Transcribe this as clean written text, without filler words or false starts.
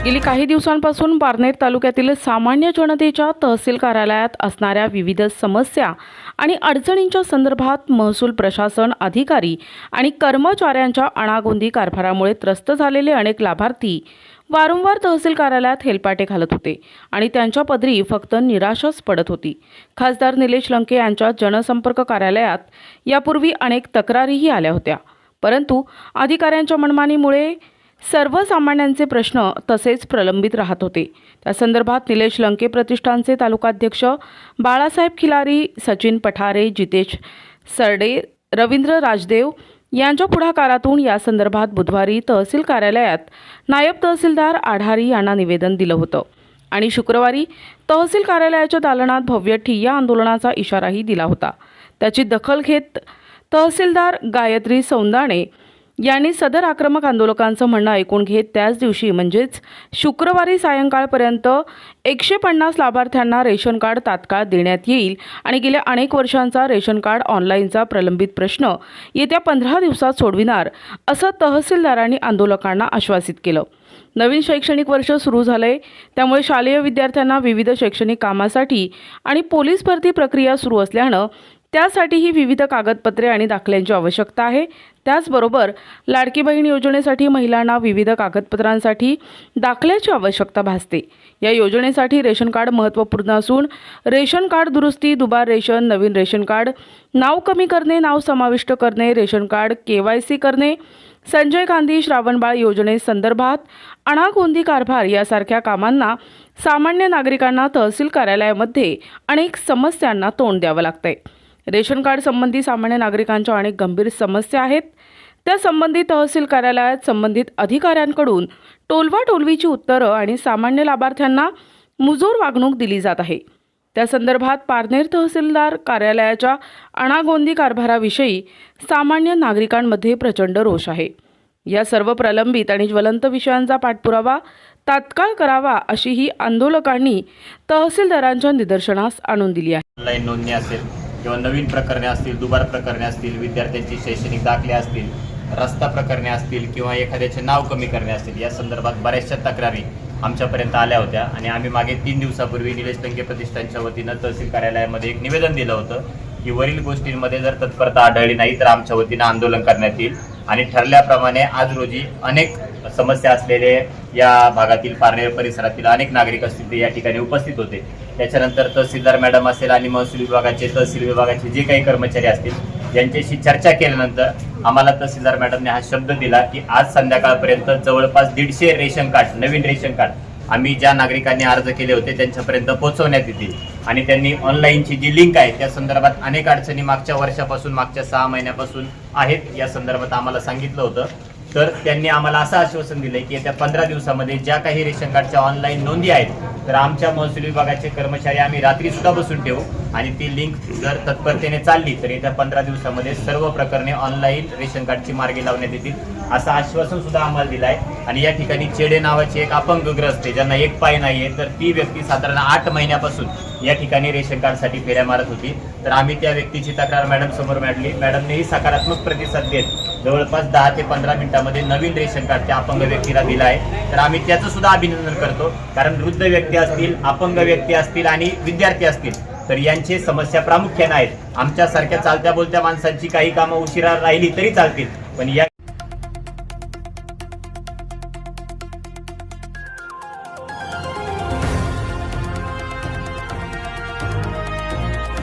गेली काही दिवसांपासून पारनेर तालुक्यातील सामान्य जनतेच्या तहसील कार्यालयात असणाऱ्या विविध समस्या आणि अडचणींच्या संदर्भात महसूल प्रशासन अधिकारी आणि कर्मचाऱ्यांच्या अनागोंदी कारभारामुळे त्रस्त झालेले अनेक लाभार्थी वारंवार तहसील कार्यालयात हेलपाटे घालत होते आणि त्यांच्या पदरी फक्त निराशाच पडत होती। खासदार निलेश लंके यांच्या जनसंपर्क कार्यालयात यापूर्वी अनेक तक्रारीही आल्या होत्या, परंतु अधिकाऱ्यांच्या मनमानीमुळे सर्वसामान्यांचे प्रश्न तसेच प्रलंबित राहत होते। त्या संदर्भात निलेश लंके प्रतिष्ठानचे तालुकाध्यक्ष बाळासाहेब खिलारी, सचिन पठारे, जितेश सरडे, रवींद्र राजदेव यांच्या पुढाकारातून या संदर्भात बुधवारी तहसील कार्यालयात नायब तहसीलदार आढारी यांना निवेदन दिलं होतं आणि शुक्रवारी तहसील कार्यालयाच्या दालनात भव्य ठिय्या आंदोलनाचा इशाराही दिला होता। त्याची दखल घेत तहसीलदार गायत्री सौंदाणे यांनी सदर आक्रमक आंदोलकांचं म्हणणं ऐकून घेत त्याच दिवशी म्हणजेच शुक्रवारी सायंकाळपर्यंत 150 लाभार्थ्यांना रेशन कार्ड तात्काळ देण्यात येईल आणि गेल्या अनेक वर्षांचा रेशन कार्ड ऑनलाईनचा प्रलंबित प्रश्न येत्या 15 दिवसात सोडविणार असं तहसीलदारांनी आंदोलकांना आश्वासित केलं। नवीन शैक्षणिक वर्ष सुरू झालंय, त्यामुळे शालेय विद्यार्थ्यांना विविध शैक्षणिक कामासाठी आणि पोलीस भरती प्रक्रिया सुरू असल्यानं त्यासाठीही विविध कागदपत्रे आणि दाखल्यांची आवश्यकता आहे। त्याचबरोबर लाडकी बहीण योजनेसाठी महिलांना विविध कागदपत्रांसाठी दाखल्याची आवश्यकता भासते। या योजनेसाठी रेशन कार्ड महत्त्वपूर्ण असून रेशन कार्ड दुरुस्ती, दुबार रेशन, नवीन रेशन कार्ड, नाव कमी करणे, नाव समाविष्ट करणे, रेशन कार्ड KYC करणे, संजय गांधी श्रावणबाळ योजनेसंदर्भात अनागोंदी कारभार यासारख्या कामांना सामान्य नागरिकांना तहसील कार्यालयामध्ये अनेक समस्यांना तोंड द्यावं लागतंय। रेशन कार्ड संबंधी सामान्य नागरिकांच्या अनेक गंभीर समस्या आहेत। त्या संबंधित तहसील कार्यालयात संबंधित अधिकाऱ्यांकडून टोलवाटोलवीची उत्तरं आणि सामान्य लाभार्थ्यांना मुजोर वागणूक दिली जात आहे। त्या संदर्भात पारनेर तहसीलदार कार्यालयाच्या अनागोंदी कारभाराविषयी सामान्य नागरिकांमध्ये प्रचंड रोष आहे। या सर्व प्रलंबित आणि ज्वलंत विषयांचा पाठपुरावा तात्काळ करावा अशीही आंदोलकांनी तहसीलदारांच्या निदर्शनास आणून दिली आहे। ऑनलाईन नोंदणी असेल किंवा नवीन प्रकरणे असतील, दुबार प्रकरणे असतील, विद्यार्थ्यांची शैक्षणिक दाखले असतील, रस्ता प्रकरणे असतील किंवा एखाद्याचे नाव कमी करणे असतील, या संदर्भात बऱ्याचशा तक्रारी आमच्यापर्यंत आल्या होत्या आणि आम्ही मागे 3 दिवसापूर्वी निलेश लंके प्रतिष्ठानच्या वतीनं तहसील कार्यालयामध्ये एक निवेदन दिलं होतं की वरील गोष्टींमध्ये जर तत्परता आढळली नाही तर आमच्या वतीनं आंदोलन करण्यात येईल। आणि ठरल्याप्रमाणे आज रोजी अनेक समस्या असलेले या भागातील पारनेर परिसरातील अनेक नागरिक असतील ते या ठिकाणी उपस्थित होते। त्याच्यानंतर तहसीलदार मॅडम असेल आणि महसूल विभागाचे, तहसील विभागाचे जे काही कर्मचारी असतील यांच्याशी चर्चा केल्यानंतर आम्हाला तहसीलदार मॅडमने हा शब्द दिला की आज संध्याकाळपर्यंत जवळपास 150 रेशन कार्ड, नवीन रेशन कार्ड आम्ही ज्या नागरिकांनी अर्ज केले होते त्यांच्यापर्यंत पोहोचवण्यात येतील। आणि त्यांनी ऑनलाईनची जी लिंक आहे त्या संदर्भात अनेक अडचणी मागच्या वर्षापासून, मागच्या 6 महिन्यापासून आहेत, या संदर्भात आम्हाला सांगितलं होतं। तर त्यांनी आम्हाला असं आश्वासन दिलंय की येत्या 15 दिवसामध्ये ज्या काही रेशन कार्डच्या ऑनलाईन नोंदी आहेत तर आमच्या महसूल विभागाचे कर्मचारी आम्ही रात्री सुद्धा बसून ठेवू आणि ती लिंक जर तत्परतेने चालली तर येत्या 15 दिवसामध्ये सर्व प्रकरणे ऑनलाईन रेशन कार्डची मार्गी लावण्यात येतील असं आश्वासन सुद्धा आम्हाला दिलं आहे। आणि या ठिकाणी चेडे नावाची एक अपंगग्रस्त आहे, ज्यांना एक पाय नाहीये, तर ती व्यक्ती साधारण 8 महिन्यापासून या ठिकाणी रेशन कार्डसाठी फेऱ्या मारत होती। तर आम्ही त्या व्यक्तीची तक्रार मॅडम समोर मांडली। मॅडमनेही सकारात्मक प्रतिसाद देत जवळपास 10 ते 15 मिनिटांमध्ये नवीन रेशन कार्ड त्या अपंग व्यक्तीला दिलं आहे। तर आम्ही त्याचं सुद्धा अभिनंदन करतो, कारण वृद्ध व्यक्ती असतील, अपंग व्यक्ती असतील आणि विद्यार्थी असतील तर यांची समस्या प्रामुख्याने आहेत। आमच्यासारख्या चालत्या बोलत्या माणसांची काही कामं उशिरा राहिली तरी चालतील, पण या